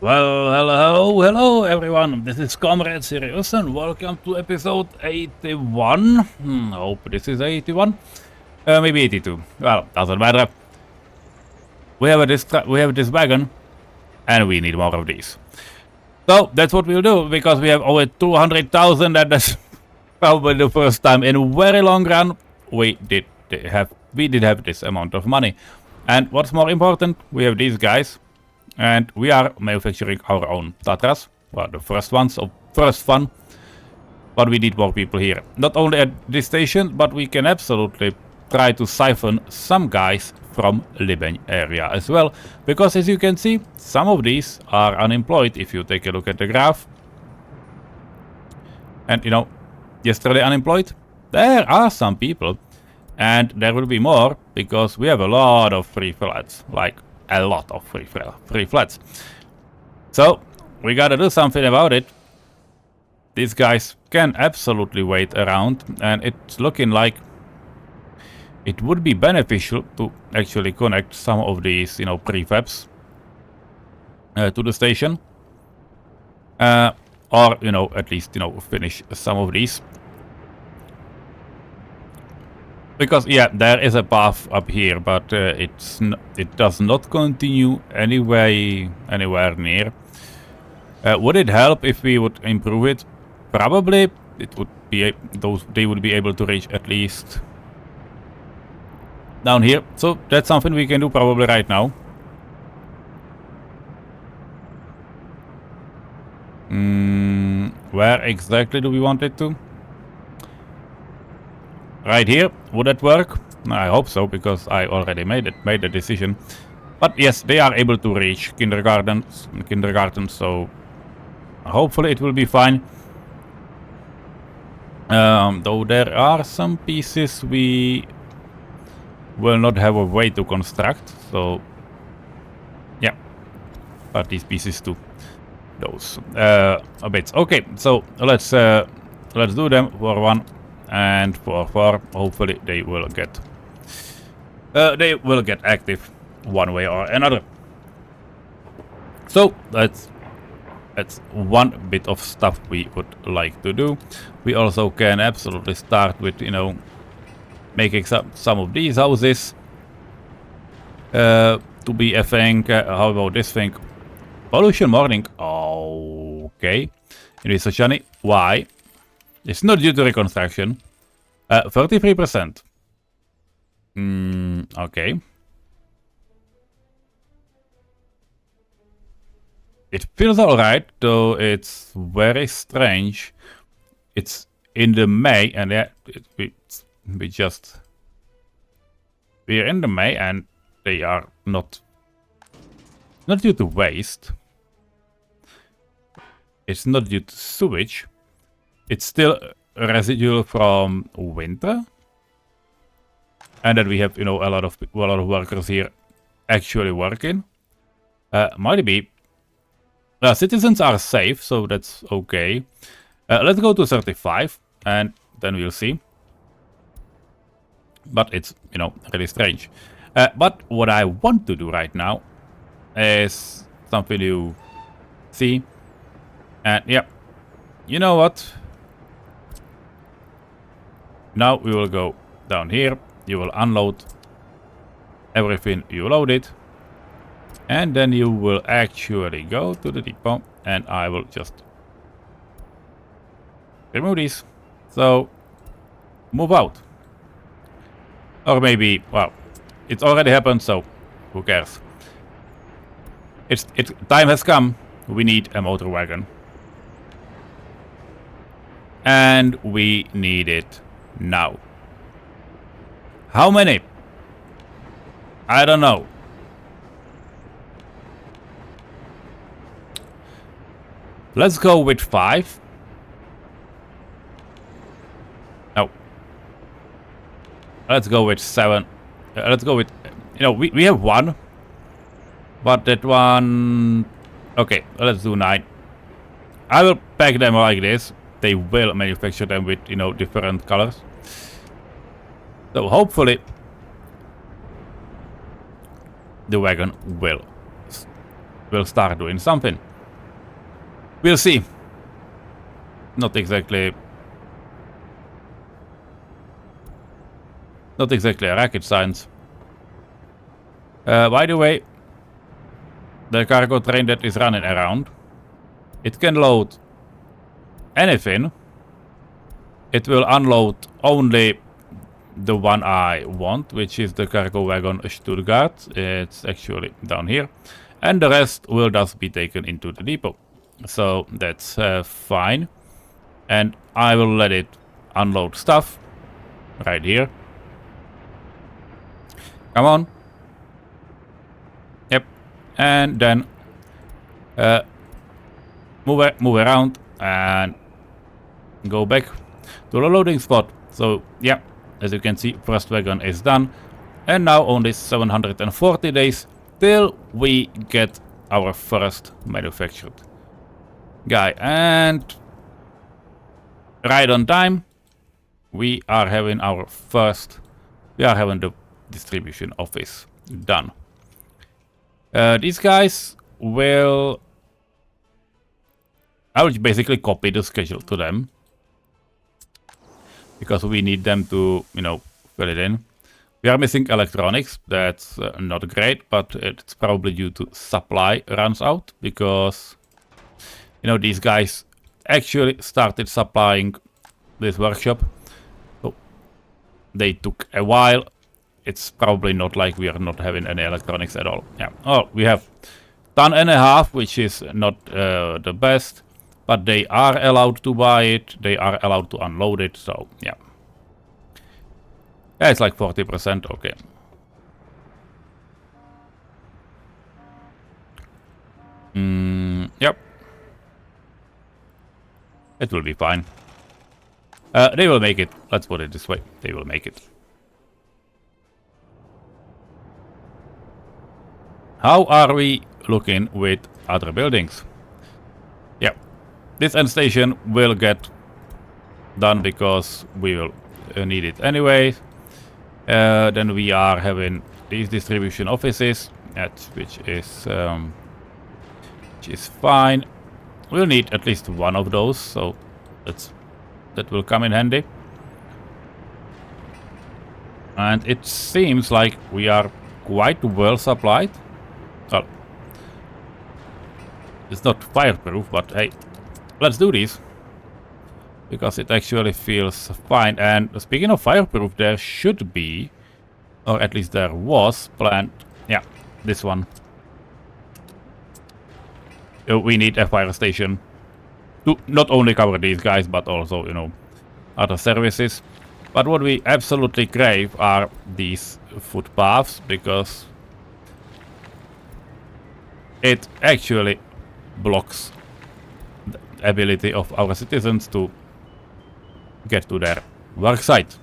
Well, hello everyone. This is comrade-Sirius and welcome to episode 81. Hope this is 81. Maybe 82. Well, doesn't matter. We have this wagon and we need more of these. So that's what we'll do because we have over 200,000 and that's probably the first time in a very long run we did have this amount of money. And what's more important, we have these guys. And we are manufacturing our own Tatras. Well, the first one. But we need more people here. Not only at this station, but we can absolutely try to siphon some guys from Libeń area as well. Because as you can see, some of these are unemployed if you take a look at the graph. And you know, yesterday unemployed, there are some people. And there will be more because we have a lot of free flats. Like a lot of free flats. So we gotta do something about it. These guys can absolutely wait around, and it's looking like it would be beneficial to actually connect some of these, prefabs to the station, or at least finish some of these. Because yeah, there is a path up here, but it does not continue anywhere near. Would it help if we would improve it? Probably. It would be they would be able to reach at least down here. So that's something we can do probably right now. Where exactly do we want it to? Right here, would that work? I hope so, because I already made the decision. But yes, they are able to reach kindergarten, so hopefully it will be fine. Though there are some pieces we will not have a way to construct, so yeah. But these pieces too, those a bit. Okay, so let's do them for one. And for 4, hopefully they will get active one way or another. So that's one bit of stuff we would like to do. We also can absolutely start with making some of these houses to be a thing. How about this thing? Pollution morning. Okay. It is Sochani. Why? It's not due to reconstruction. 33%. Okay. It feels alright, though it's very strange. It's in the May, and yeah, we're in the May, and they are not due to waste. It's not due to sewage. It's still residual from winter, and then we have a lot of workers here actually working. Might be. Citizens are safe, so that's okay. Let's go to 35, and then we'll see. But it's really strange. But what I want to do right now is something you see, and yeah, you know what? Now we will go down here. You will unload everything you loaded. And then you will actually go to the depot. And I will just remove these. So move out. Or maybe, well, it's already happened, so who cares? Time has come. We need a motor wagon. And we need it now. How many? I don't know. Let's go with 5. No. Let's go with 7. Let's go with... we have 1. But that one... Okay, let's do 9. I will pack them like this. They will manufacture them with, different colors. So hopefully the wagon will will start doing something. We'll see. Not exactly a rocket science. By the way, the cargo train that is running around, it can load anything. It will unload only the one I want, which is the cargo wagon Stuttgart. It's actually down here. And the rest will just be taken into the depot. So that's fine. And I will let it unload stuff right here. Come on. Yep. And then move around and go back to the loading spot. So yeah, as you can see, first wagon is done. And now only 740 days till we get our first manufactured guy. And right on time, we are having the distribution office done. These guys will... I will basically copy the schedule to them, because we need them to, you know, fill it in. We are missing electronics. That's not great, but it's probably due to supply runs out, because, you know, these guys actually started supplying this workshop. So they took a while. It's probably not like we are not having any electronics at all. Yeah. Oh, we have ton and a half, which is not the best, but they are allowed to buy it. They are allowed to unload it. So yeah. Yeah, it's like 40%. Okay. Yep. It will be fine. They will make it. Let's put it this way. They will make it. How are we looking with other buildings? Yeah. This end station will get done because we will need it anyway. Then we are having these distribution offices, which is fine. We'll need at least one of those, so that will come in handy. And it seems like we are quite well supplied. Well, it's not fireproof, but hey, let's do this, because it actually feels fine. And speaking of fireproof, there should be, or at least there was planned, yeah, this one. We need a fire station to not only cover these guys, but also, you know, other services. But what we absolutely crave are these footpaths, because it actually blocks the ability of our citizens to get to their work site.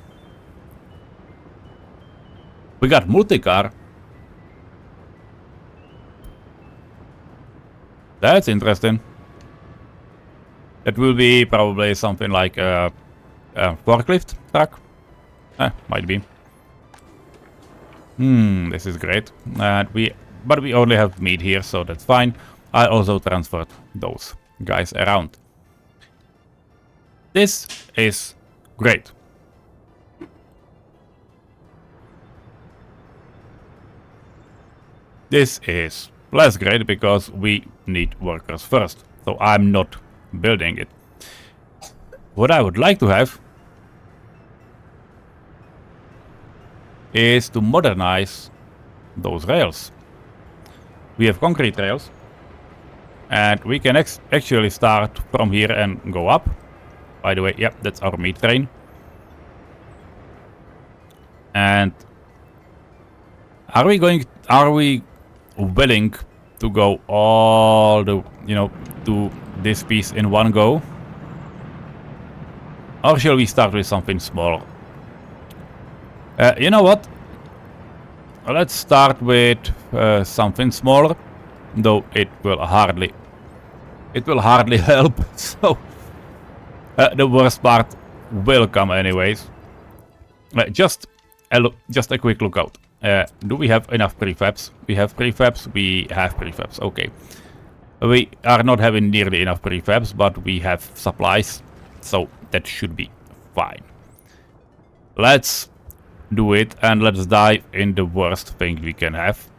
We got multi-car. That's interesting. That will be probably something like a forklift truck. Might be. This is great. But we only have meat here, so that's fine. I also transferred those guys around. This is great. This is less great because we need workers first. So I'm not building it. What I would like to have is to modernize those rails. We have concrete rails, and we can actually start from here and go up. By the way, yep, that's our meat train. And are we willing to go all the, you know, to this piece in one go? Or shall we start with something small? You know what? Let's start with something smaller, though it will hardly help. So the worst part will come anyways. Just a quick look out. Do we have enough prefabs? We have prefabs, we have prefabs, okay. We are not having nearly enough prefabs, but we have supplies, so that should be fine. Let's do it, and let's dive in the worst thing we can have.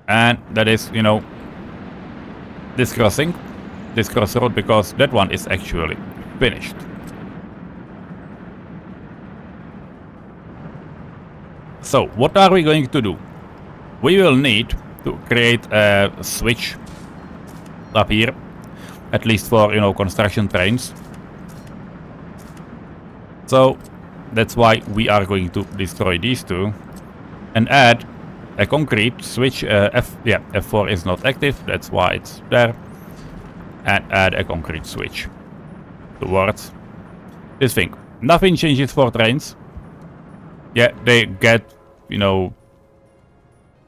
And that is, you know, this crossing, this crossroad, because that one is actually finished. So, what are we going to do? We will need to create a switch up here, at least for, you know, construction trains. So, that's why we are going to destroy these two and add a concrete switch. F4 is not active, that's why it's there. And add a concrete switch towards this thing. Nothing changes for trains. Yeah, they get, you know,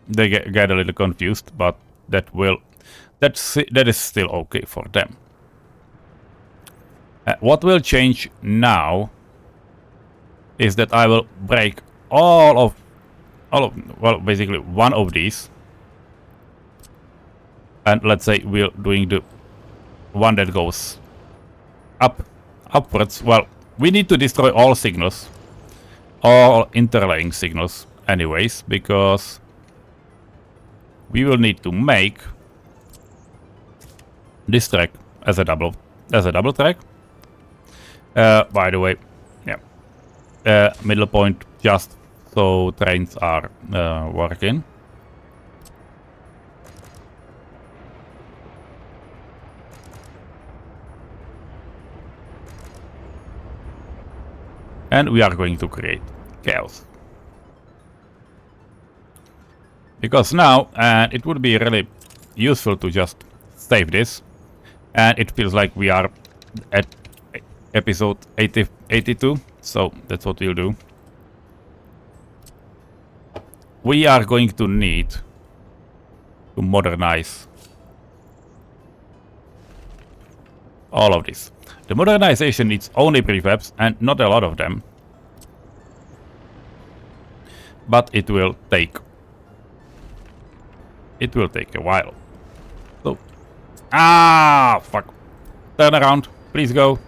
they get a little confused, but that is still okay for them. What will change now is that I will break all of well, basically one of these, and let's say we're doing the one that goes upwards. Well, we need to destroy all signals, all interlaying signals anyways, because we will need to make this track as a double track. By the way, yeah, middle point just so trains are working. And we are going to create chaos. Because now, and it would be really useful to just save this. And it feels like we are at episode 82. So that's what we'll do. We are going to need to modernize all of this. The modernization needs only prefabs and not a lot of them. But it will take a while. So, fuck. Turn around, please go.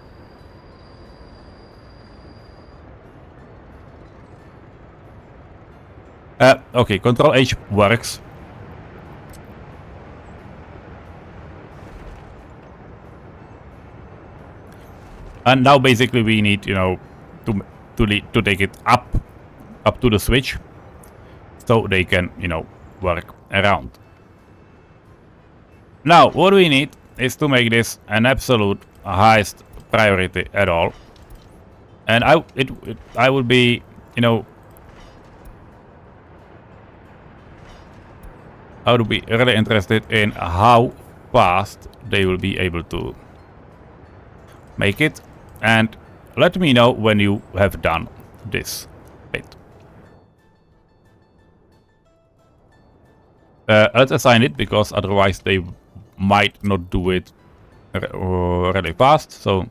Okay, Control H works. And now basically we need, you know, to take it up to the switch, so they can, you know, work around. Now what we need is to make this an absolute highest priority at all. And I would be, you know, I would be really interested in how fast they will be able to make it. And let me know when you have done this bit. Let's assign it, because otherwise they might not do it really fast. So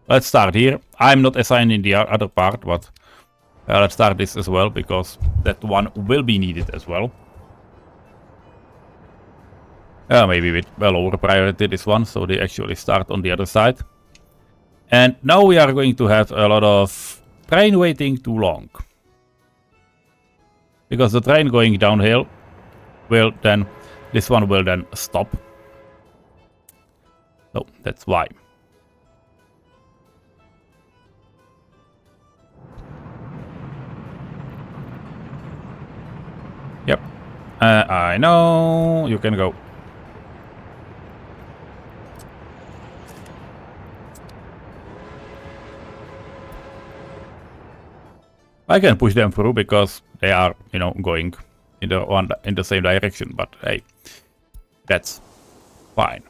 let's start here. I'm not assigning the other part, but let's start this as well, because that one will be needed as well. Maybe with a lower priority, this one, so they actually start on the other side. And now we are going to have a lot of train waiting too long. Because the train going downhill will then, this one will then stop. So that's why. Yep. I know, you can go. I can push them through because they are, you know, going in the same direction, but hey, that's fine.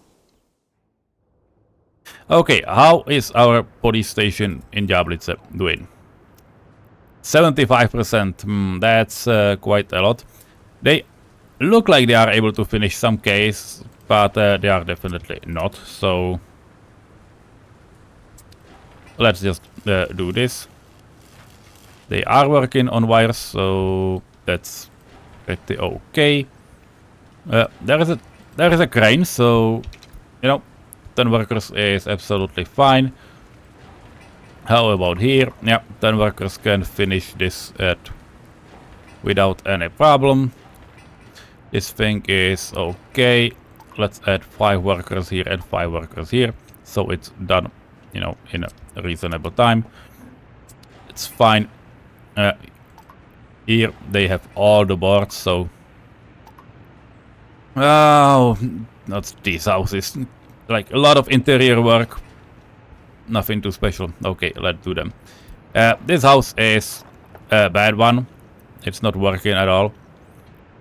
Okay, how is our police station in Jablitz doing? 75%, that's quite a lot. They look like they are able to finish some case, but they are definitely not, so let's just do this. They are working on wires, so that's pretty okay. There is a crane, so you know, 10 workers is absolutely fine. How about here? Yeah, 10 workers can finish this without any problem. This thing is okay. Let's add 5 workers here and 5 workers here, so it's done, you know, in a reasonable time. It's fine. Here they have all the boards, so not these houses. Like a lot of interior work. Nothing too special. Okay, let's do them. This house is a bad one. It's not working at all.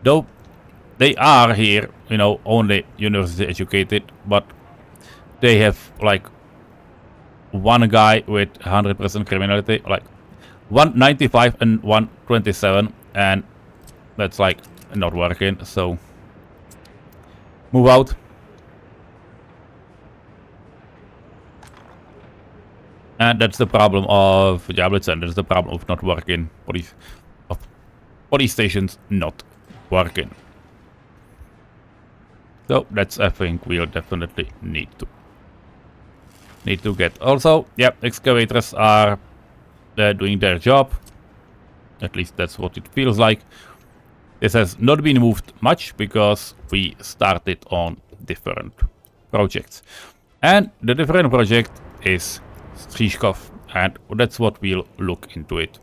Though they are here, you know, only university educated, but they have like one guy with 100% criminality, like 195 and 127, and that's like not working, so move out. And that's the problem of Jablitz, and that's the problem of not working police stations not working. So that's a thing we'll definitely need to get. Also, yeah, excavators are doing their job. At least that's what it feels like. This has not been moved much because we started on different projects. And the different project is Stříškov, and that's what we'll look into it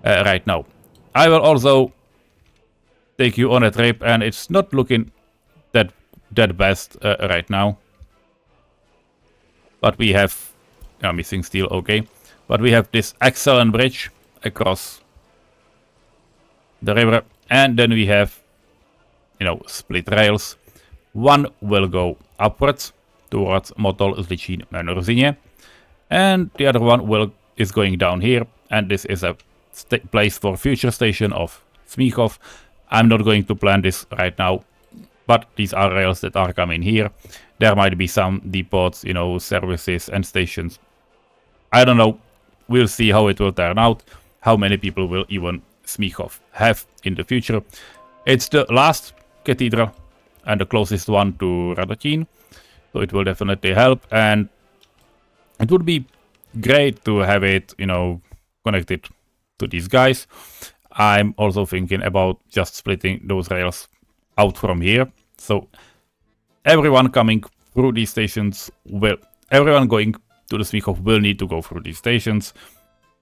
right now. I will also take you on a trip, and it's not looking that best right now. But we have missing steel, okay. But we have this excellent bridge across the river, and then we have, you know, split rails. One will go upwards towards Motol, Zličín, and Ruzyně, and the other one is going down here, and this is a place for future station of Smíchov. I'm not going to plan this right now, but these are rails that are coming here. There might be some depots, you know, services and stations. I don't know. We'll see how it will turn out, how many people will even Smíchov have in the future. It's the last cathedral and the closest one to Radotín, so it will definitely help, and it would be great to have it, you know, connected to these guys. I'm also thinking about just splitting those rails out from here, so everyone coming through these stations everyone going to the Smíchov will need to go through these stations.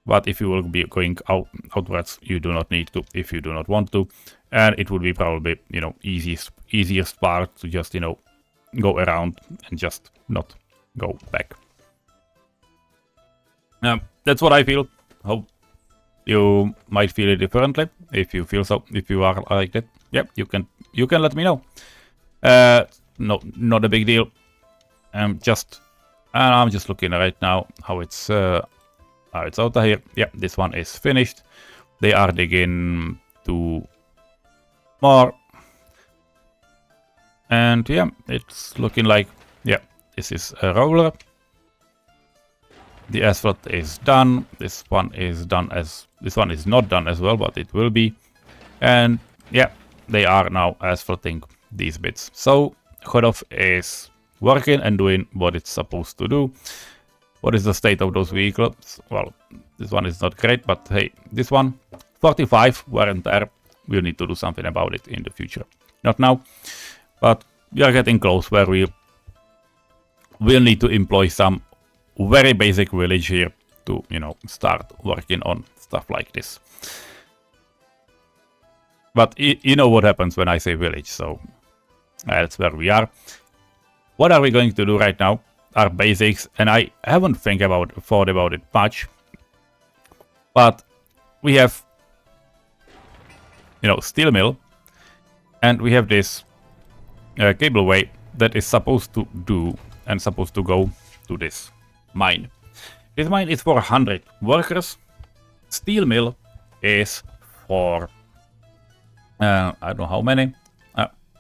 But if you will be going outwards, you do not need to if you do not want to, and it would be probably, you know, easiest part to just, you know, go around and just not go back. That's what I feel. Hope you might feel it differently. If you feel so, if you are like that, yeah, you can let me know. No, not a big deal. I'm just looking right now how it's out of here. Yeah, this one is finished. They are digging 2 more, and yeah, it's looking like, yeah, this is a roller. The asphalt is done. This one is not done as well, but it will be. And yeah, they are now asphalting these bits. So Chodov is working and doing what it's supposed to do. What is the state of those vehicles? Well, this one is not great, but hey, this one, 45 wear and tear. We'll need to do something about it in the future. Not now, but we are getting close where we will need to employ some very basic village here to, you know, start working on stuff like this. But you know what happens when I say village, so that's where we are. What are we going to do right now? Are basics, and I haven't thought about it much. But we have, you know, steel mill, and we have this cableway that is supposed to go to this mine. This mine is for 100 workers. Steel mill is for I don't know how many,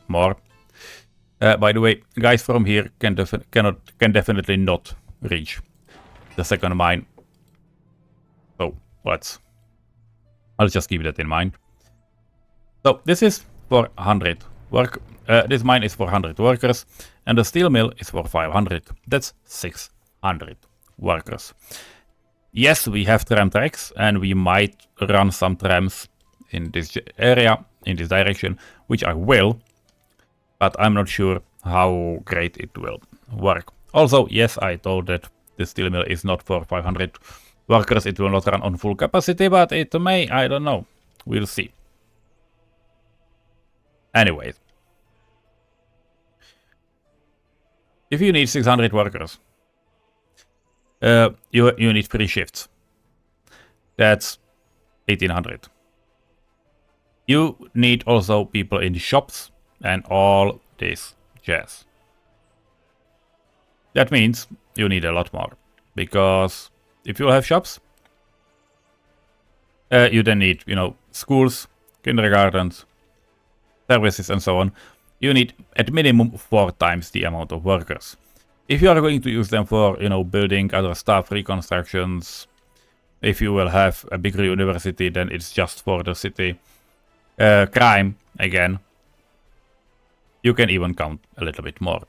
more. By the way, guys from here can definitely not reach the second mine. So let's I'll just keep that in mind. So this is for 100 work. This mine is for 100 workers, and the steel mill is for 500. That's 600 workers. Yes, we have tram tracks, and we might run some trams in this area, in this direction, which I will, but I'm not sure how great it will work. Also, yes, I told that the steel mill is not for 500 workers. It will not run on full capacity, but it may, I don't know. We'll see. Anyways, if you need 600 workers, you need 3 shifts. That's 1800. You need also people in the shops and all this jazz. That means you need a lot more, because if you have shops, you then need, schools, kindergartens, services and so on. You need at minimum 4 times the amount of workers. If you are going to use them for, building other stuff, reconstructions, if you will have a bigger university, then it's just for the city. Crime, again, you can even count a little bit more.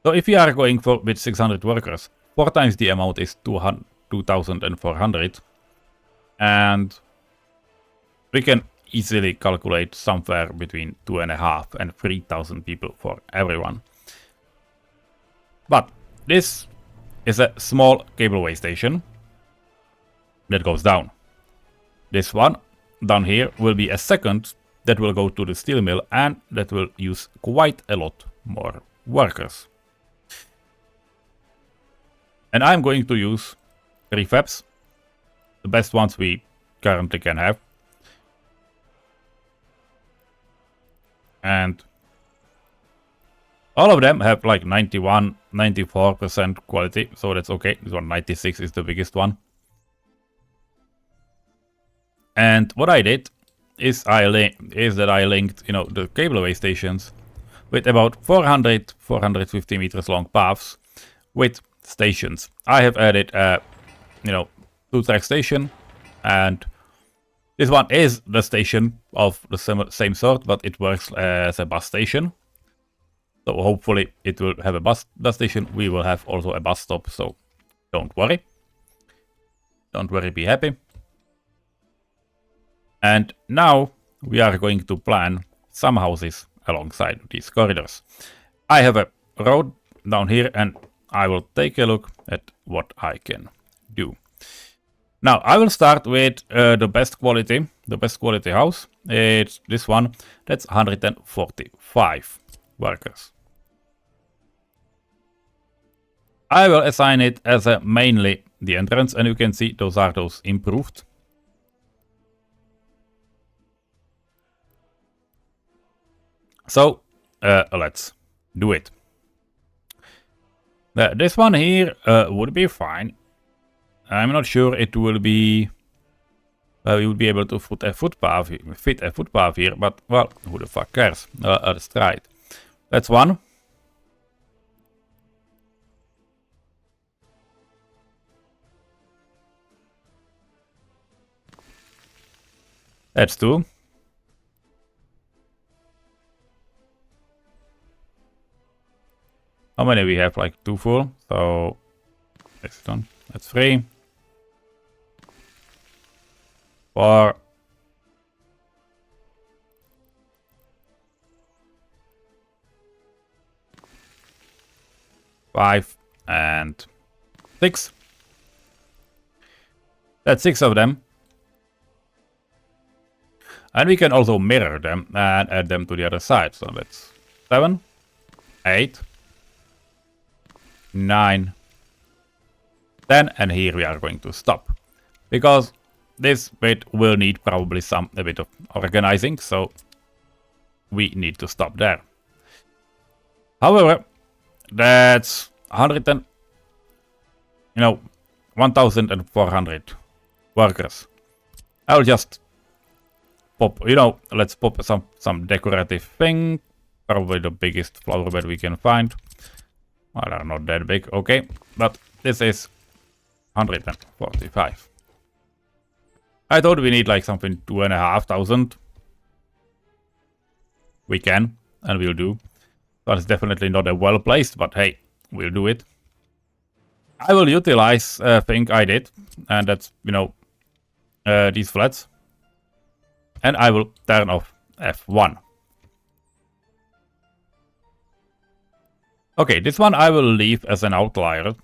So if you are going with 600 workers, 4 times the amount is 2,400. And we can easily calculate somewhere between 2,500 and 3,000 people for everyone. But this is a small cableway station that goes down. This one down here will be a second that will go to the steel mill, and that will use quite a lot more workers. And I'm going to use refabs, the best ones we currently can have. And all of them have like 91, 94% quality, so that's okay. This one 96 is the biggest one. And what I did is that I linked, the cableway stations with about 400, 450 meters long paths with stations. I have added a, 2-track station, and this one is the station of the same sort, but it works as a bus station. So hopefully it will have a bus station. We will have also a bus stop, so don't worry. Don't worry, be happy. And now we are going to plan some houses alongside these corridors. I have a road down here, and I will take a look at what I can do. Now I will start with the best quality house. It's this one. That's 145 workers. I will assign it as mainly the entrance, and you can see those are those improved. So let's do it. This one here would be fine. I'm not sure it will be. We would be able to fit a footpath here, but well, who the fuck cares? Let's try it. That's one. That's 2. How many we have? Like 2 full. So that's 1. That's 3. 4. 5 and 6. That's 6 of them. And we can also mirror them and add them to the other side. So that's 7, 8, 9, 10, and here we are going to stop. Because this bit will need probably a bit of organizing, so we need to stop there. However, that's 1,400 workers. I'll just pop, let's pop some decorative thing. Probably the biggest flower bed we can find. Well, they're not that big, okay. But this is 145. I thought we need like something 2,500. We can, and we'll do. But it's definitely not a well placed, but hey, we'll do it. I will utilize a thing I did, and that's, you know, these flats. And I will turn off F1. Okay, this one I will leave as an outlier.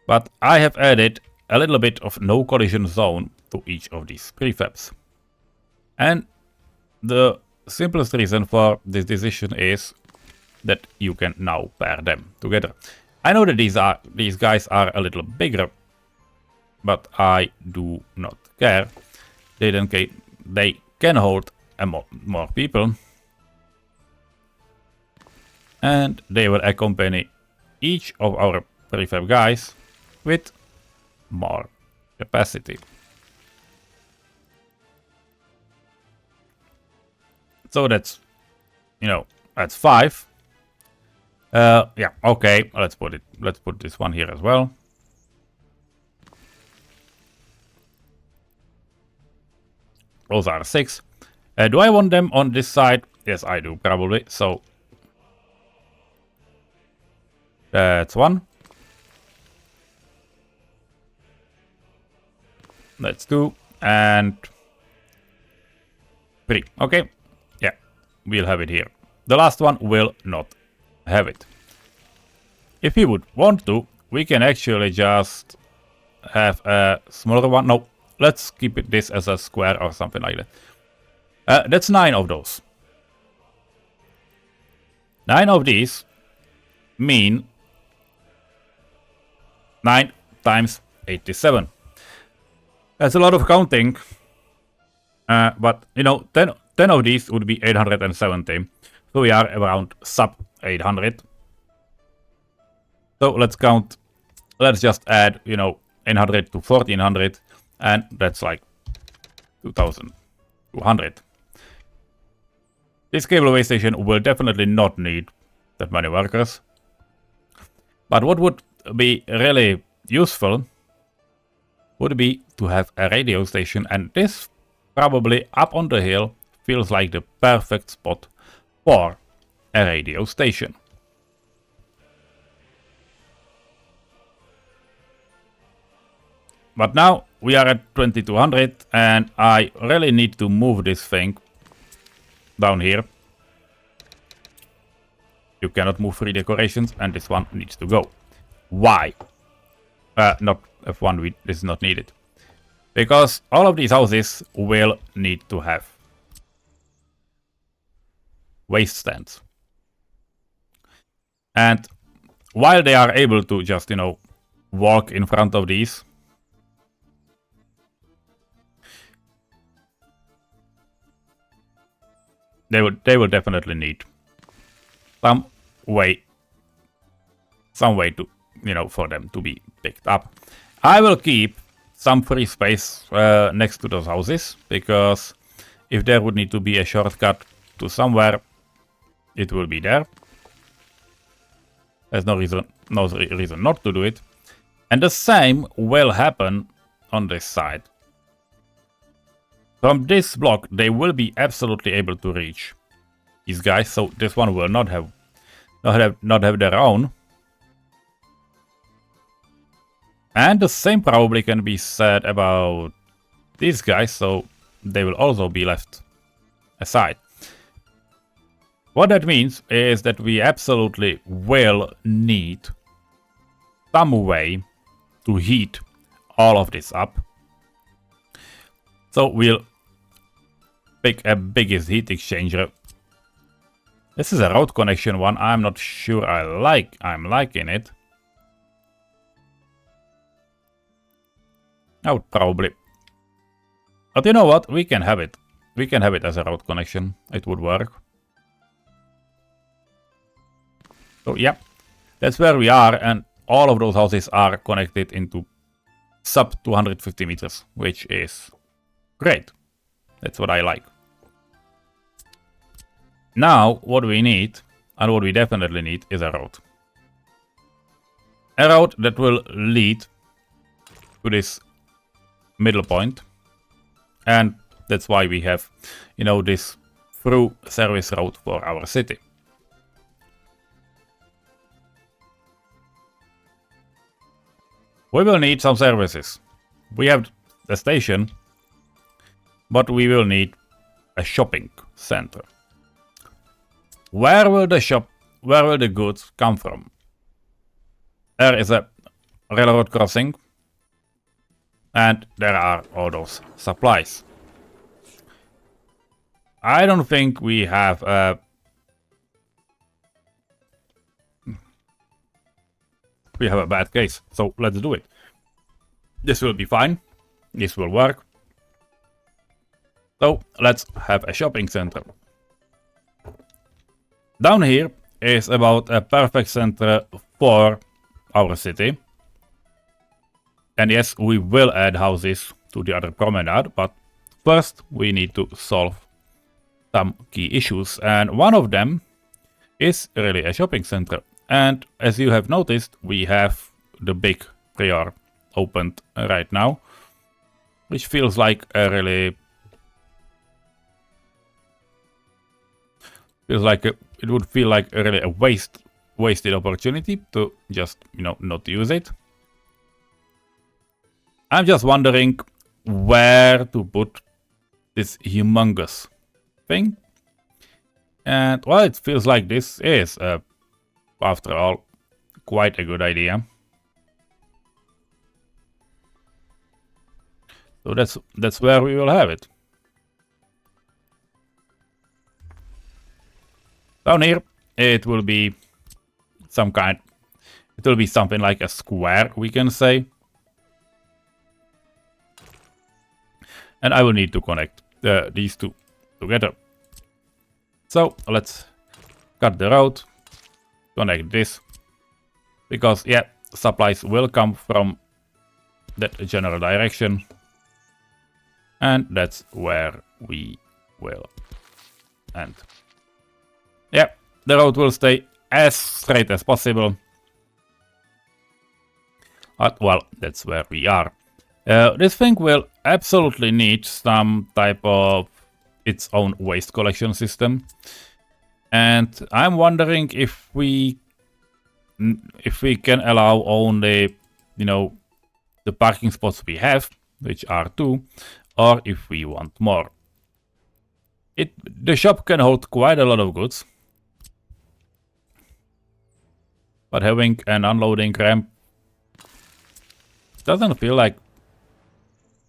But I have added a little bit of no collision zone to each of these prefabs. And the simplest reason for this decision is that you can now pair them together. I know that these guys are a little bigger, but I do not care. They can hold more people, and they will accompany each of our prefab guys with more capacity. So that's, you know, that's 5. Yeah, okay, let's put this one here as well. Those are 6. Do I want them on this side? Yes, I do, probably. So that's 1. That's 2 and 3. Okay, yeah, we'll have it here. The last one will not have it. If we would want to, we can actually just have a smaller one. No, let's keep this as a square or something like that. That's 9 of those. 9 of these mean 9 times 87. That's a lot of counting. But, you know, 10 of these would be 870. So we are around sub 800. So let's count. Let's just add, you know, 800 to 1400. And that's like 2200. This cableway station will definitely not need that many workers. But what would be really useful would be to have a radio station, and this probably up on the hill feels like the perfect spot for a radio station. But now we are at 2200 and I really need to move this thing down here. You cannot move 3 decorations and this one needs to go. Why? Not F1, this is not needed. Because all of these houses will need to have waste stands. And while they are able to just, you know, walk in front of these, they will definitely need some way to, you know, for them to be picked up. I will keep some free space next to those houses, because if there would need to be a shortcut to somewhere, it will be there. There's no reason not to do it. And the same will happen on this side. From this block, they will be absolutely able to reach these guys. So this one will not have their own. And the same probably can be said about these guys. So they will also be left aside. What that means is that we absolutely will need some way to heat all of this up. So we'll pick a biggest heat exchanger. This is a road connection one. I'm not sure I'm liking it. I would probably. But you know what? We can have it. We can have it as a road connection. It would work. So yeah, that's where we are, and all of those houses are connected into sub 250 meters, which is great. That's what I like. Now, what we need, and what we definitely need, is a road. A road that will lead to this middle point. And that's why we have, you know, this through service road for our city. We will need some services. We have the station, but we will need a shopping center. Where will the goods come from? There is a railroad crossing, and there are all those supplies. I don't think we have a bad case, so let's do it. This will be fine. This will work. So let's have a shopping center. Down here is about a perfect center for our city. And yes, we will add houses to the other promenade, but first we need to solve some key issues. And one of them is really a shopping center. And as you have noticed, we have the big prior opened right now, which feels like a really... it would feel like a really wasted opportunity to just, you know, not use it. I'm just wondering where to put this humongous thing. And well, it feels like this is, after all, quite a good idea. So that's where we will have it. Down here, it will be something like a square, we can say. And I will need to connect these two together. So let's cut the road, connect this, because yeah, supplies will come from that general direction. And that's where we will end. Yeah, the road will stay as straight as possible. But well, that's where we are. This thing will absolutely need some type of its own waste collection system. And I'm wondering if we can allow only, you know, the parking spots we have, which are 2, or if we want more. The shop can hold quite a lot of goods. But having an unloading ramp doesn't feel like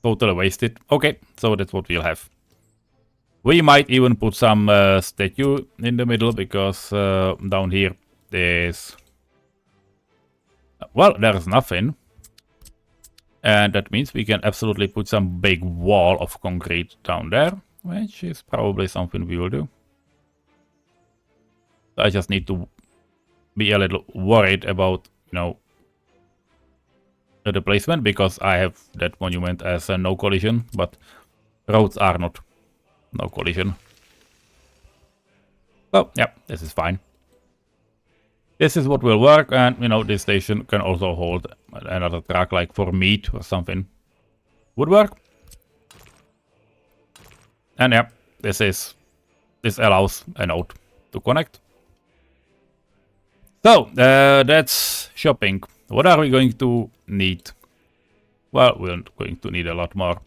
totally wasted. Okay, so that's what we'll have. We might even put some statue in the middle, because down here there's... well, there's nothing. And that means we can absolutely put some big wall of concrete down there, which is probably something we will do. I just need to be a little worried about, you know, the placement, because I have that monument as a no collision, but roads are not no collision. So yeah, this is fine. This is what will work, and you know, this station can also hold another truck, like for meat or something. Would work. And yeah, this allows a node to connect. So that's shopping. What are we going to need? Well, we're going to need a lot more.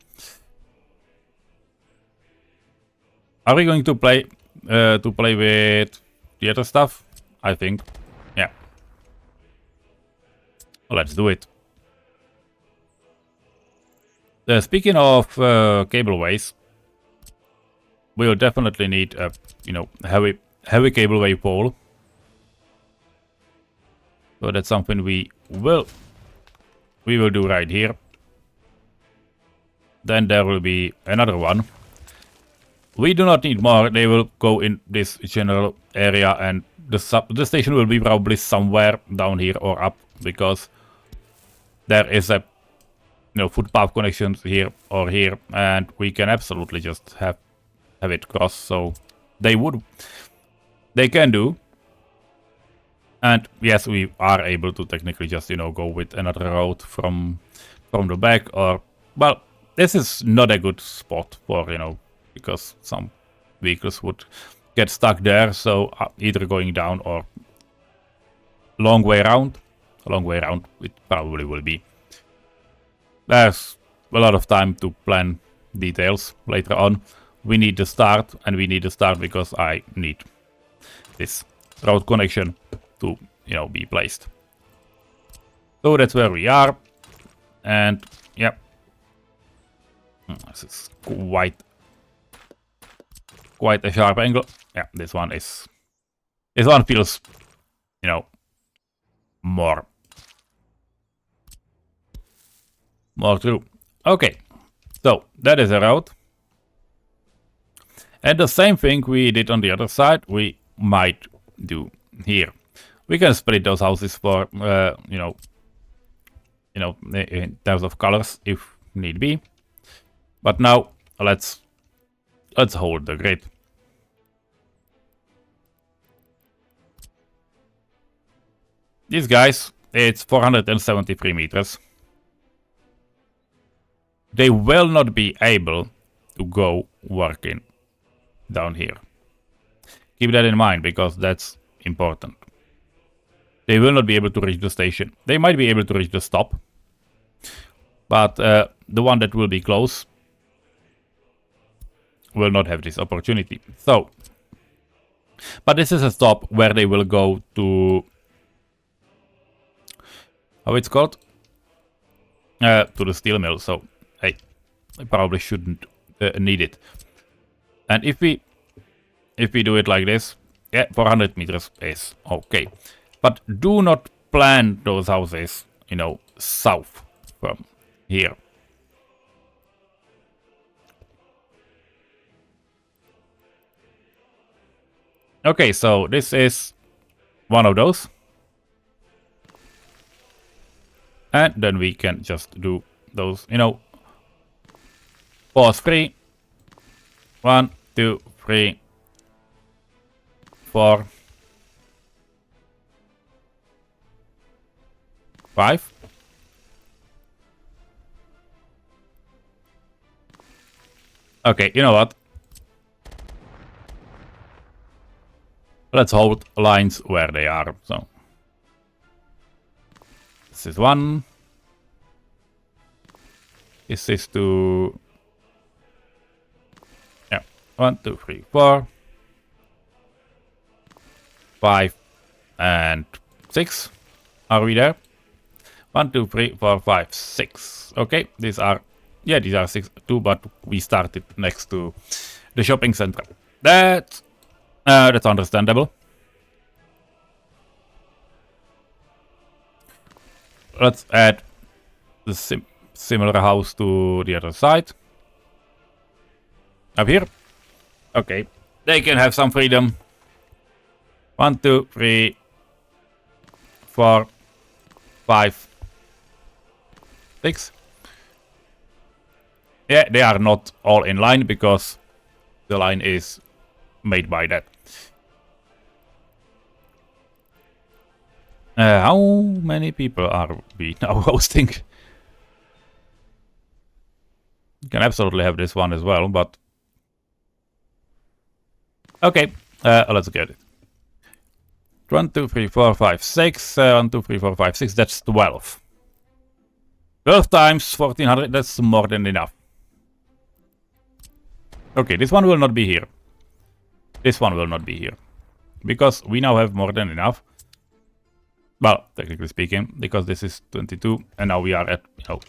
Are we going to play with the other stuff? I think. Yeah. Well, let's do it. Speaking of cableways, we will definitely need a, you know, heavy cableway pole. So that's something we will do right here. Then there will be another one. We do not need more. They will go in this general area, and the station will be probably somewhere down here or up, because there is a, you know, footpath connections here or here, and we can absolutely just have it cross. So they can do. And yes, we are able to technically just, you know, go with another road from the back, or, well, this is not a good spot for, you know, because some vehicles would get stuck there. So either going down or long way around. A long way around it probably will be. There's a lot of time to plan details later on. We need to start, and we need to start because I need this road connection to, you know, be placed. So that's where we are. And yeah, this is quite a sharp angle. Yeah, this one feels, you know, more true. Okay, so that is a road. And the same thing we did on the other side, we might do here. We can split those houses for, you know, in terms of colors if need be. But now let's hold the grid. These guys, it's 473 meters. They will not be able to go working down here. Keep that in mind because that's important. They will not be able to reach the station. They might be able to reach the stop, but the one that will be close will not have this opportunity. So, but this is a stop where they will go to, how it's called? To the steel mill. So, hey, I probably shouldn't need it. And if we do it like this, yeah, 400 meters is okay. But do not plan those houses, you know, south from here. Okay, so this is one of those. And then we can just do those, you know, pause 3. 1, 2, 3, 4, 5. Okay, you know what? Let's hold lines where they are. So this is 1. This is 2. Yeah, 1, 2, 3, 4, 5, and 6. Are we there? 1, 2, 3, 4, 5, 6. Okay, these are 6 too, but we started next to the shopping center. That's understandable. Let's add the similar house to the other side. Up here. Okay, they can have some freedom. 1, 2, 3, 4, 5, 6. Yeah, they are not all in line because the line is made by that. How many people are we now hosting? You can absolutely have this one as well, but okay, let's get it. 1, 2, 3, 4, 5, 6. 1, 2, 3, 4, 5, 6. That's 12. 12 times 1400. That's more than enough. Okay, this one will not be here. This one will not be here. Because we now have more than enough. Well, technically speaking, because this is 22, and now we are at, you know,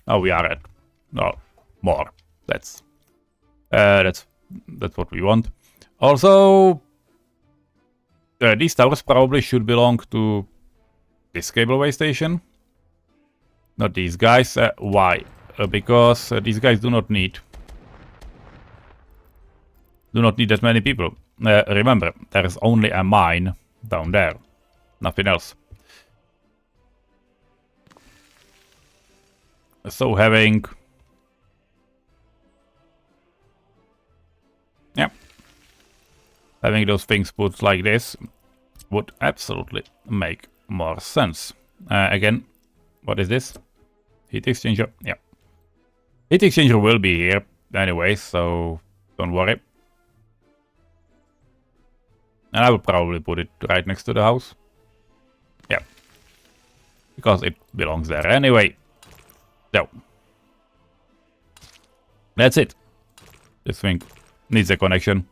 now we are at, no, more. That's what we want. Also, these towers probably should belong to this cableway station, not these guys. Why? Because these guys do not need that many people. Remember, there is only a mine down there, nothing else. So having, yeah, having those things put like this would absolutely make more sense. Again, What is this? Heat exchanger. Yeah. Heat exchanger will be here anyway, so don't worry. And I will probably put it right next to the house. Yeah. Because it belongs there anyway. So. That's it. This thing needs a connection.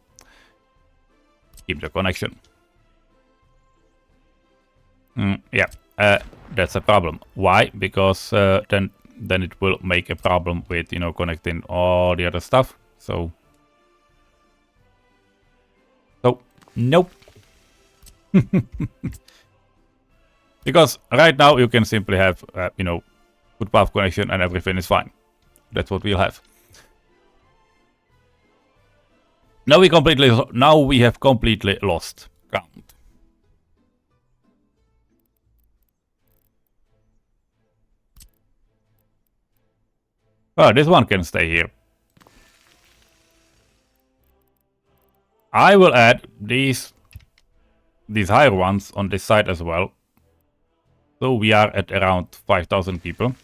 Keep the connection. Yeah. That's a problem. Why? Because then it will make a problem with, you know, connecting all the other stuff. So nope. Because right now you can simply have, you know, good path connection and everything is fine. That's what we'll have. Now we have completely lost count. Oh, this one can stay here. I will add these higher ones on this side as well. So we are at around 5,000 people.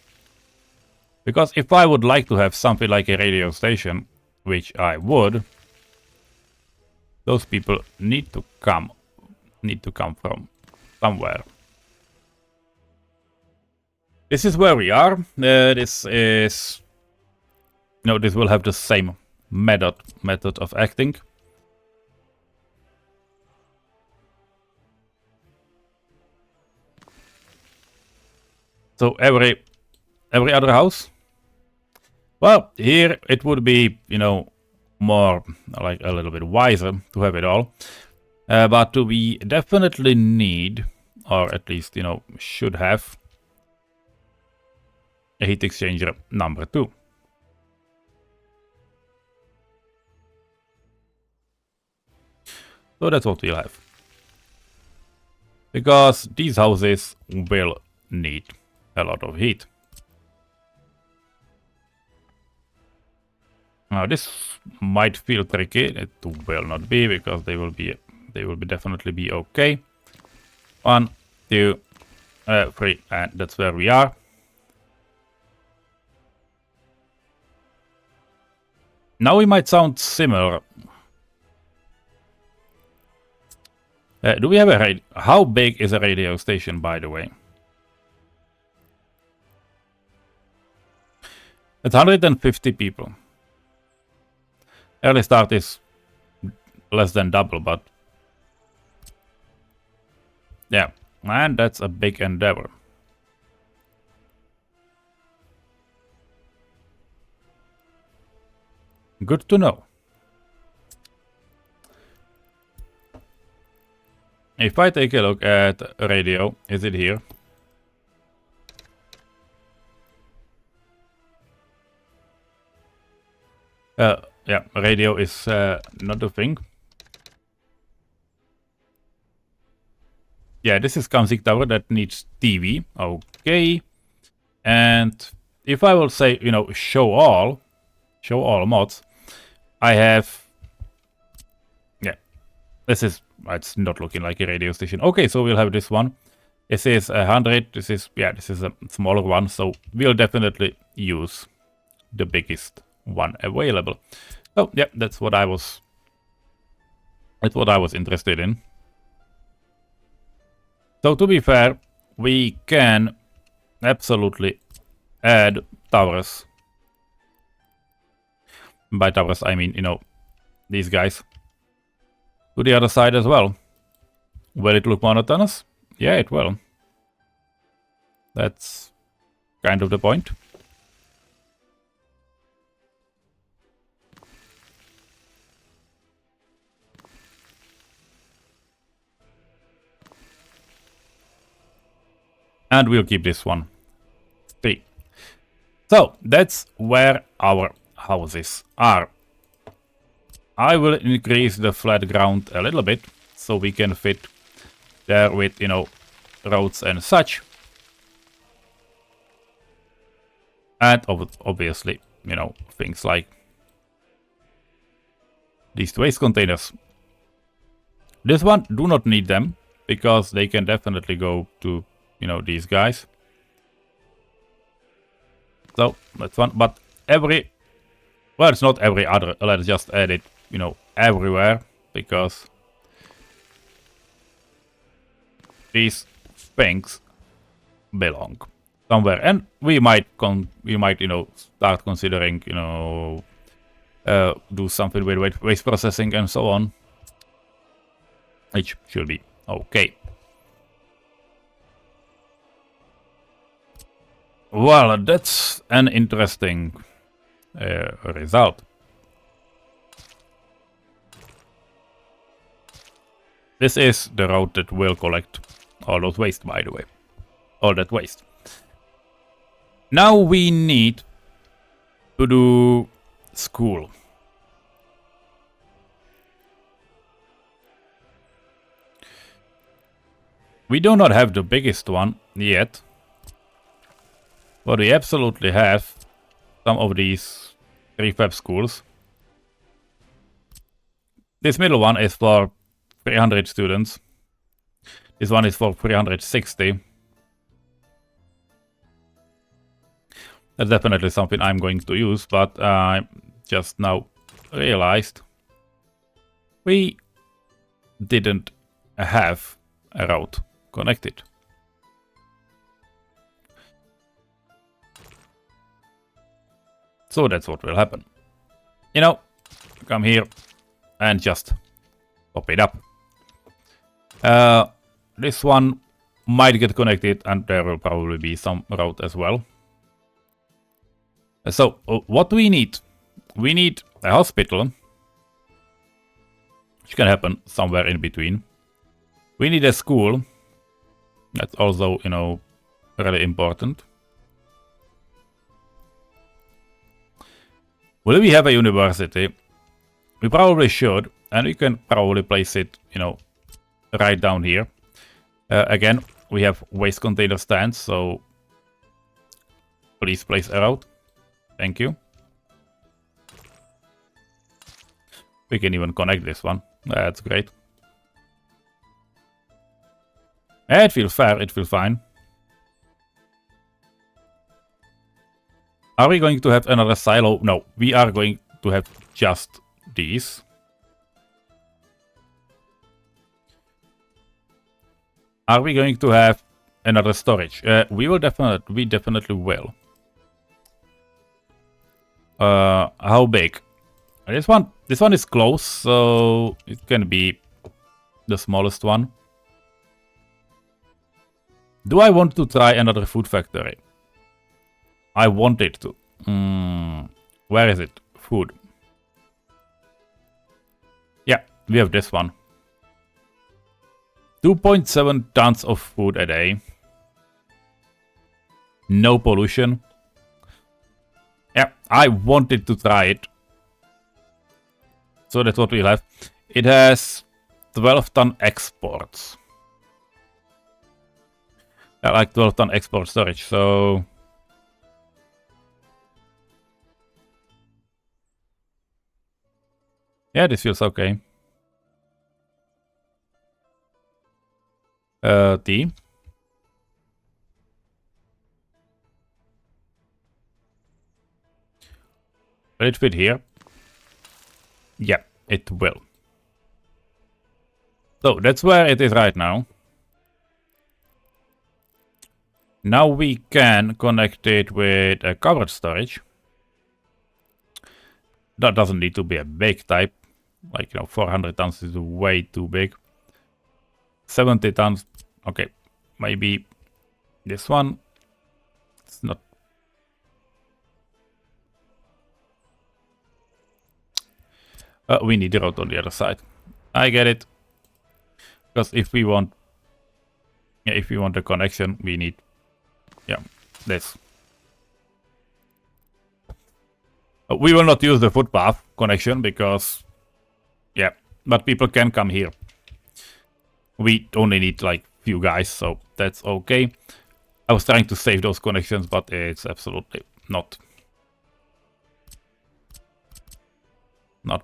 Because if I would like to have something like a radio station, which I would, those people need to come from somewhere. This is where we are. This is, you know, this will have the same method of acting. So every other house. Well, here it would be, you know, more like a little bit wiser to have it all. But we definitely need, or at least, you know, should have a heat exchanger number 2. So that's what we'll have. Because these houses will need a lot of heat. Now this might feel tricky. It will not be, because they will definitely be okay. 1, 2, 3, and that's where we are. Now we might sound similar. Do we have a radio? How big is a radio station, by the way? It's 150 people. Early start is less than double, but yeah, and that's a big endeavor. Good to know. If I take a look at radio, is it here? Yeah, radio is not a thing. Yeah, this is Kamzik Tower that needs TV. Okay. And if I will say, you know, show all mods, I have, yeah, this is, it's not looking like a radio station. Okay, so we'll have this one. This is 100. This is, yeah, this is a smaller one. So we'll definitely use the biggest one available. Oh, yeah, that's what I was interested in. So to be fair, we can absolutely add towers. By towers, I mean, you know, these guys to the other side as well. Will it look monotonous? Yeah, it will. That's kind of the point. And we'll keep this one 3. So that's where our houses are. I will increase the flat ground a little bit so we can fit there with, you know, roads and such. And obviously, you know, things like these waste containers. This one, do not need them, because they can definitely go to, you know, these guys. So that's one, but every, well, it's not every other, let's just add it, you know, everywhere, because these things belong somewhere, and we might you know, start considering, you know, do something with waste processing and so on, which should be okay. Well, that's an interesting result. This is the road that will collect all those waste, by the way. All that waste. Now we need to do school. We do not have the biggest one yet, but we absolutely have some of these prefab schools. This middle one is for 300 students. This one is for 360. That's definitely something I'm going to use, but I just now realized we didn't have a route connected. So that's what will happen. You know, come here and just pop it up. This one might get connected, and there will probably be some route as well. So what we need a hospital, which can happen somewhere in between. We need a school. That's also, you know, really important. Will we have a university? We probably should, and we can probably place it, you know, right down here. Again, we have waste container stands, so please place a route. Thank you. We can even connect this one. That's great. It feels fair, it feels fine. Are we going to have another silo? No, we are going to have just these. Are we going to have another storage? We definitely will. How big? This one is close, so it can be the smallest one. Do I want to try another food factory? I wanted to. Where is it? Food. Yeah, we have this one. 2.7 tons of food a day. No pollution. Yeah, I wanted to try it. So that's what we'll have. It has 12-ton exports. Yeah, like 12-ton export storage, so... yeah, this feels okay. T. Will it fit here? Yeah, it will. So that's where it is right now. Now we can connect it with a covered storage. That doesn't need to be a big type. Like, you know, 400 tons is way too big. 70 tons. Okay, maybe this one. It's not. We need the road on the other side. I get it. Because if we want, a connection, we need, this. We will not use the footpath connection because, but people can come here. We only need like few guys, so that's okay. I was trying to save those connections, but it's absolutely not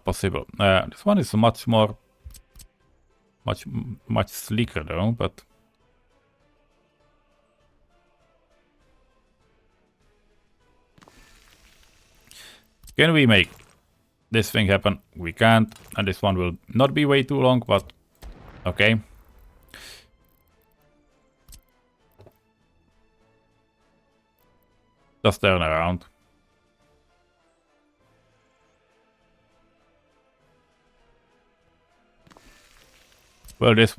possible. This one is much more, much sleeker though, but Can we make this thing happen? We can't. And this one will not be way too long, but okay. Just turn around. Well, this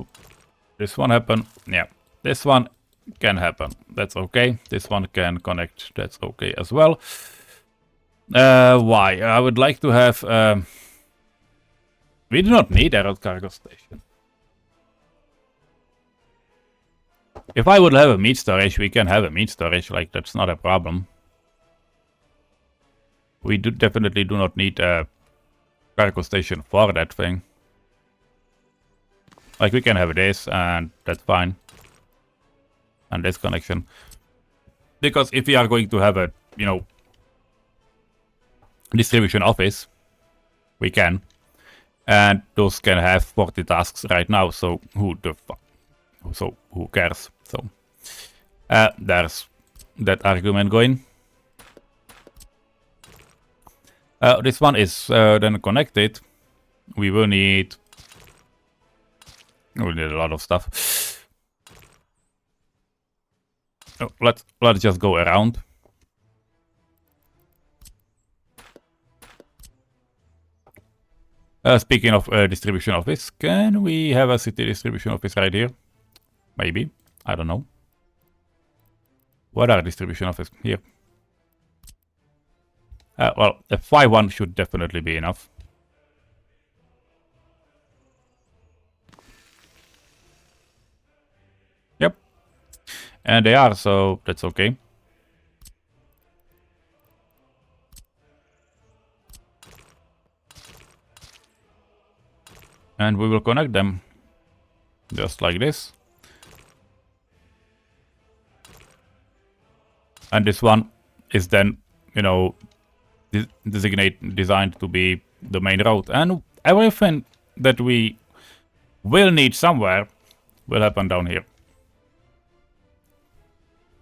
one happen. Yeah, this one can happen. That's okay. This one can connect. That's okay as well. Why? I would like to have... we do not need a road cargo station. If I would have a meat storage, we can have a meat storage. Like, that's not a problem. We definitely do not need a cargo station for that thing. Like, we can have this, and that's fine. And this connection. Because if we are going to have a, you know, distribution office, we can. And those can have 40 tasks right now, so who the fuck? So, who cares? So, there's that argument going. This one is then connected. We will need... We need a lot of stuff. Oh, let's just go around. Speaking of distribution office, can we have a city distribution office right here? Maybe. I don't know. What are distribution office? Here. Well, a 5-1 should definitely be enough. Yep. And they are, so that's okay. And we will connect them just like this. And this one is then, you know, designed to be the main road. And everything that we will need somewhere will happen down here.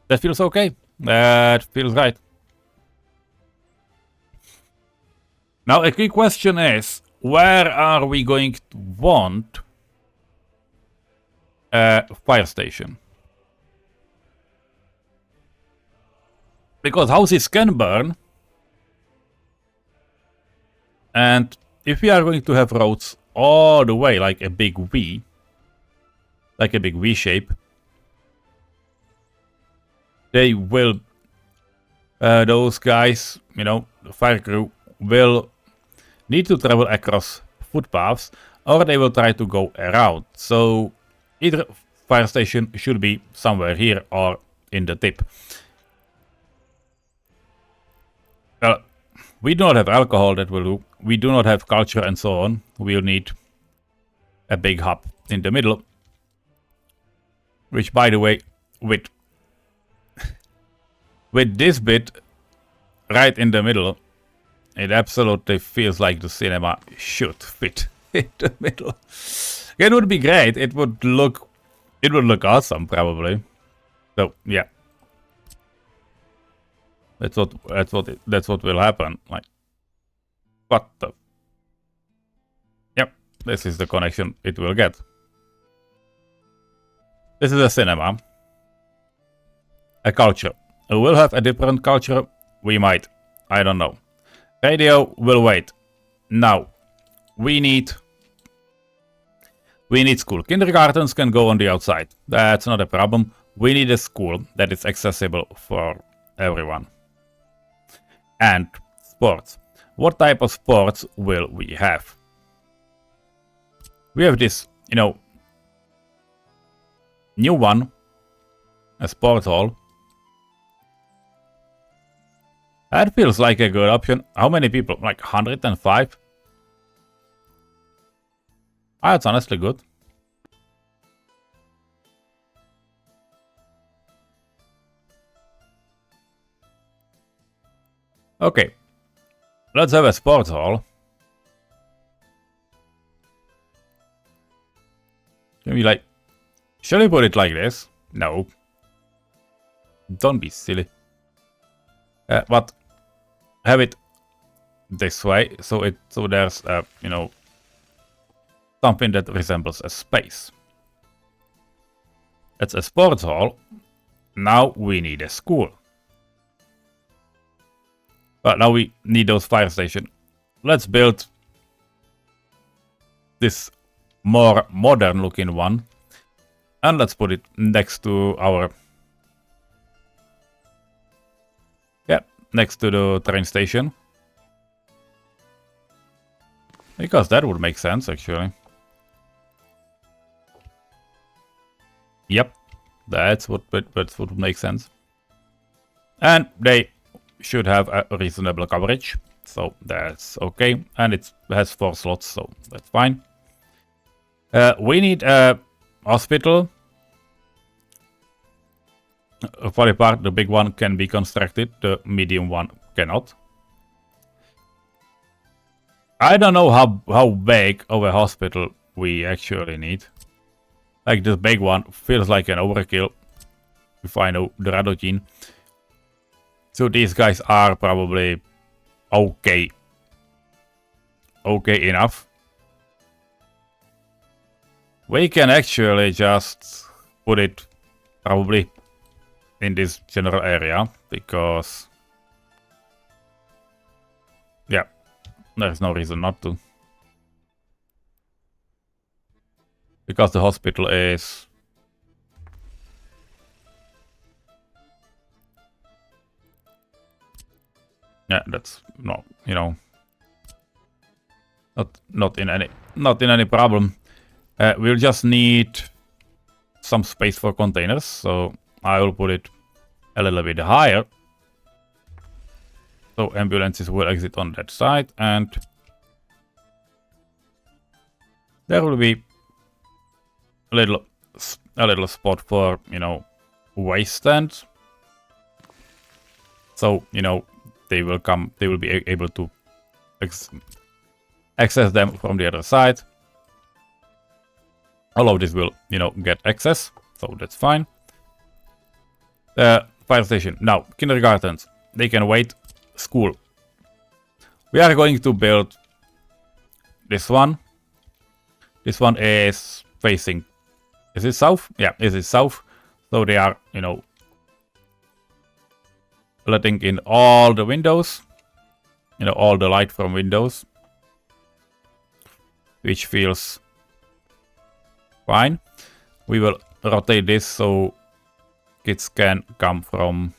That feels okay. That feels right. Now a key question is, where are we going to want a fire station? Because houses can burn. And if we are going to have roads all the way, like a big V, like a big V shape, they will, those guys, you know, the fire crew, will need to travel across footpaths, or they will try to go around. So either fire station should be somewhere here or in the tip. Well, we do not have alcohol, that will do. We do not have culture and so on. We'll need a big hub in the middle. Which, by the way, with this bit right in the middle, it absolutely feels like the cinema should fit in the middle. It would be great. It would look awesome, probably. So yeah, that's what will happen. Like, what the? Yep, this is the connection it will get. This is a cinema, a culture. We'll have a different culture. We might. I don't know. Radio will wait. Now, we need school. Kindergartens can go on the outside. That's not a problem. We need a school that is accessible for everyone. And sports. What type of sports will we have? We have this, you know, new one, a sports hall. That feels like a good option. How many people? Like 105? Ah, that's honestly good. Okay. Let's have a sports hall. Can we like... Shall we put it like this? No. Don't be silly. But have it this way, so there's you know, something that resembles a space. That's a sports hall. Now we need a school. But now we need those fire station. Let's build this more modern looking one. And let's put it next to our... Yeah, next to the train station. Because that would make sense, actually. Yep, that's what would make sense. And they should have a reasonable coverage, so that's okay. And it has 4 slots, so that's fine. We need a hospital. For the part, the big one can be constructed, the medium one cannot. I don't know how big of a hospital we actually need. Like, this big one feels like an overkill, if I know the Radogene. So these guys are probably okay. Okay enough. We can actually just put it probably in this general area, because... yeah, there's no reason not to. Because the hospital is... yeah, that's no, you know, not in any problem. We'll just need some space for containers, so I will put it a little bit higher. So ambulances will exit on that side, and there will be a little spot for, you know, waste stands. So, you know, they will be able to access them from the other side. All of this will, you know, get access, so that's fine. Fire station. Now, kindergartens. They can wait. School. We are going to build this one. This one is facing... is it south? Yeah, it is south. So they are, you know, letting in all the windows. You know, all the light from windows. Which feels fine. We will rotate this so kids can come from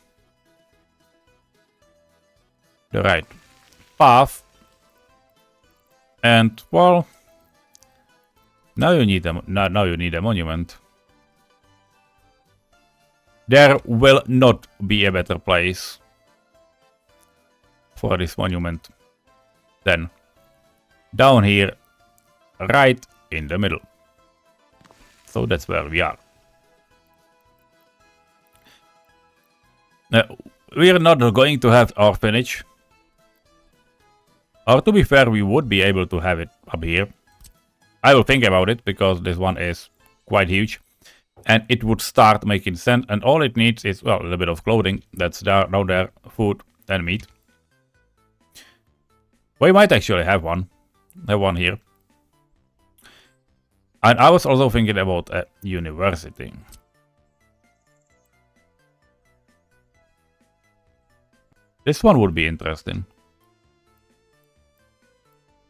the right path. And well, now you need a monument. There will not be a better place for this monument than down here, right in the middle. So that's where we are. Now, we are not going to have orphanage. Or to be fair, we would be able to have it up here. I will think about it, because this one is quite huge. And it would start making sense. And all it needs is, well, a little bit of clothing. That's down there, food and meat. We might actually have one. Have one here. And I was also thinking about a university. This one would be interesting.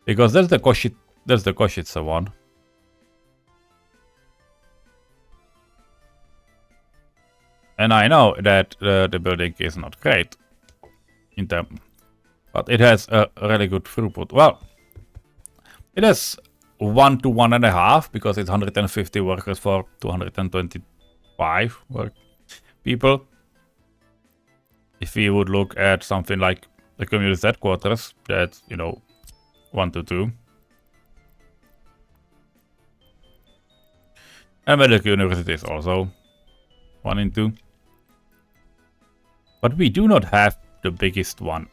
Because that's the Košice one. And I know that the building is not great in terms, but it has a really good throughput. Well, it has 1 to 1.5 because it's 150 workers for 225 people. If we would look at something like the community headquarters, that's, you know, 1 to 2. And medical university is also 1 and 2. But we do not have the biggest one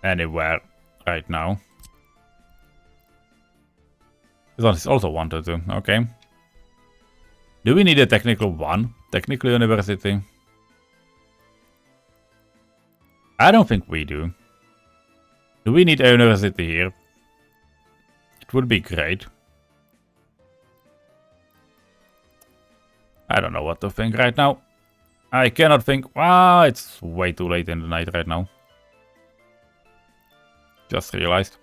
anywhere right now. This one is also 1 to 2, okay. Do we need a technical one? Technical university? I don't think we do. Do we need a university here? It would be great. I don't know what to think right now. I cannot think. Wow, it's way too late in the night right now. Just realized.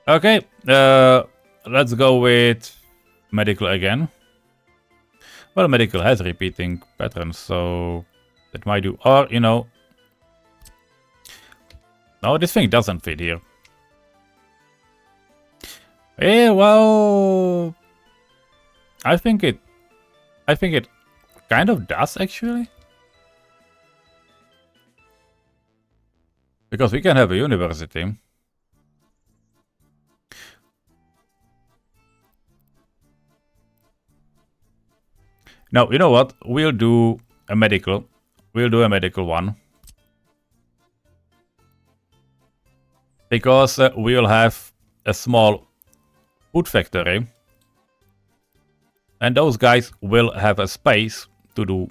Okay, let's go with medical again. Well, medical has repeating patterns, so that might do. Or, you know... No, this thing doesn't fit here. Yeah, well... I think it kind of does, actually. Because we can have a university. Now, you know what? We'll do a medical. We'll do a medical one. Because we'll have a small food factory. And those guys will have a space to do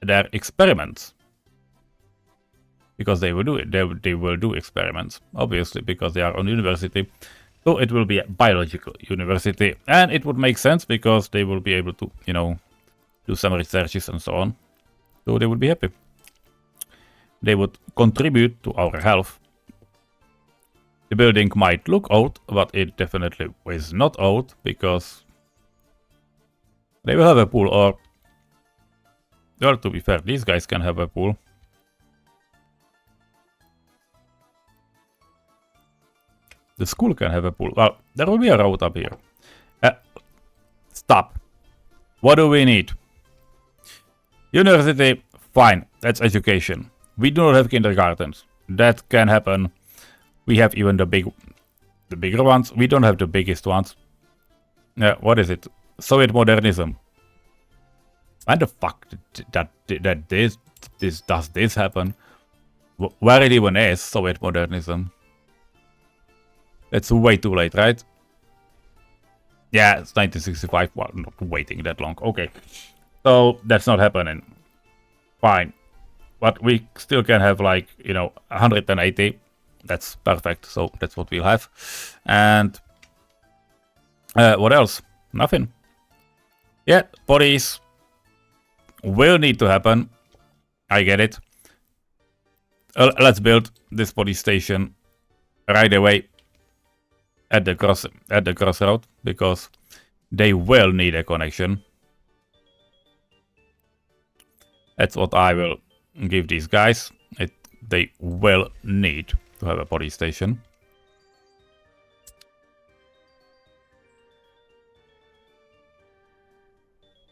their experiments. Because they will do it. They will do experiments, obviously, because they are on university. So it will be a biological university. And it would make sense because they will be able to, you know, do some researches and so on. So they would be happy. They would contribute to our health. The building might look old, but it definitely is not old because they will have a pool, or... Well, to be fair, these guys can have a pool. The school can have a pool. Well, there will be a road up here. Stop. What do we need? University, fine. That's education. We do not have kindergartens. That can happen. We have even the bigger ones. We don't have the biggest ones. What is it? Soviet modernism. When the fuck does this happen? Where it even is Soviet modernism? It's way too late, right? Yeah, it's 1965. Well, not waiting that long. Okay. So that's not happening. Fine. But we still can have, like, you know, 180. That's perfect. So that's what we'll have. And what else? Nothing. Yeah, bodies will need to happen. I get it. Let's build this police station right away at the crossroad, because they will need a connection. That's what I will give these guys. They will need to have a police station.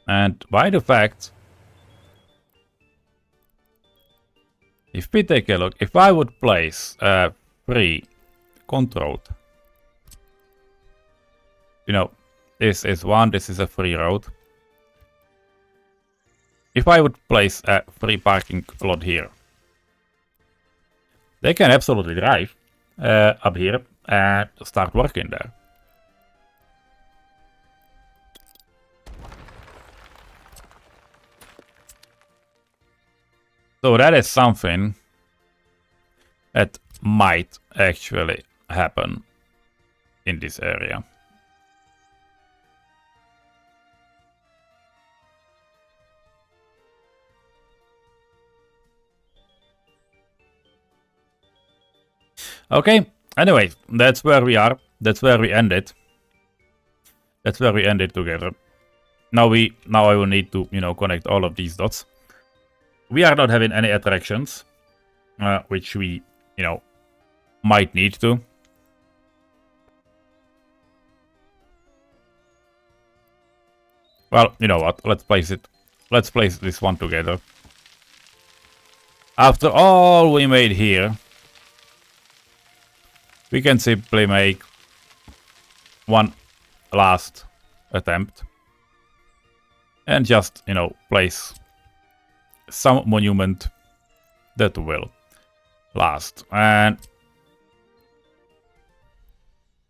And by the fact, if we take a look, if I would place a free controlled, you know, this is one, this is a free road. If I would place a free parking lot here, they can absolutely drive up here and start working there. So that is something that might actually happen in this area. Okay, anyway, that's where we are. That's where we ended. That's where we ended together. Now I will need to, you know, connect all of these dots. We are not having any attractions, which we, you know, might need to. Well, you know what? Let's place it. Let's place this one together. After all we made here, we can simply make one last attempt and just, you know, place some monument that will last. And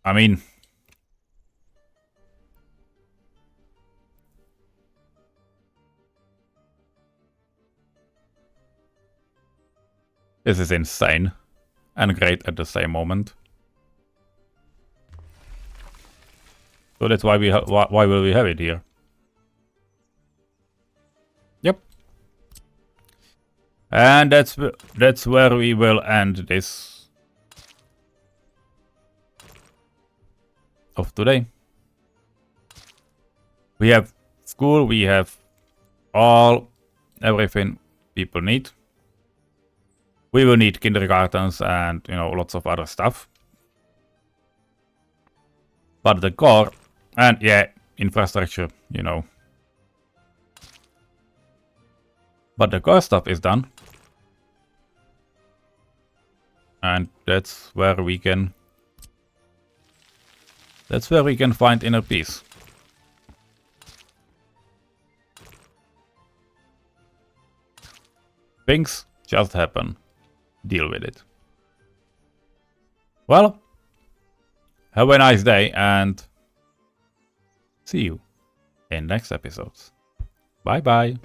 I mean, this is insane. and great at the same moment. So that's why why will we have it here? Yep. And that's where we will end this of today. We have school, we have everything people need. We will need kindergartens and, you know, lots of other stuff. But the core, and yeah, infrastructure, you know. But the core stuff is done. And that's where we can find inner peace. Things just happen. Deal with it. Well, have a nice day and see you in next episodes. Bye bye.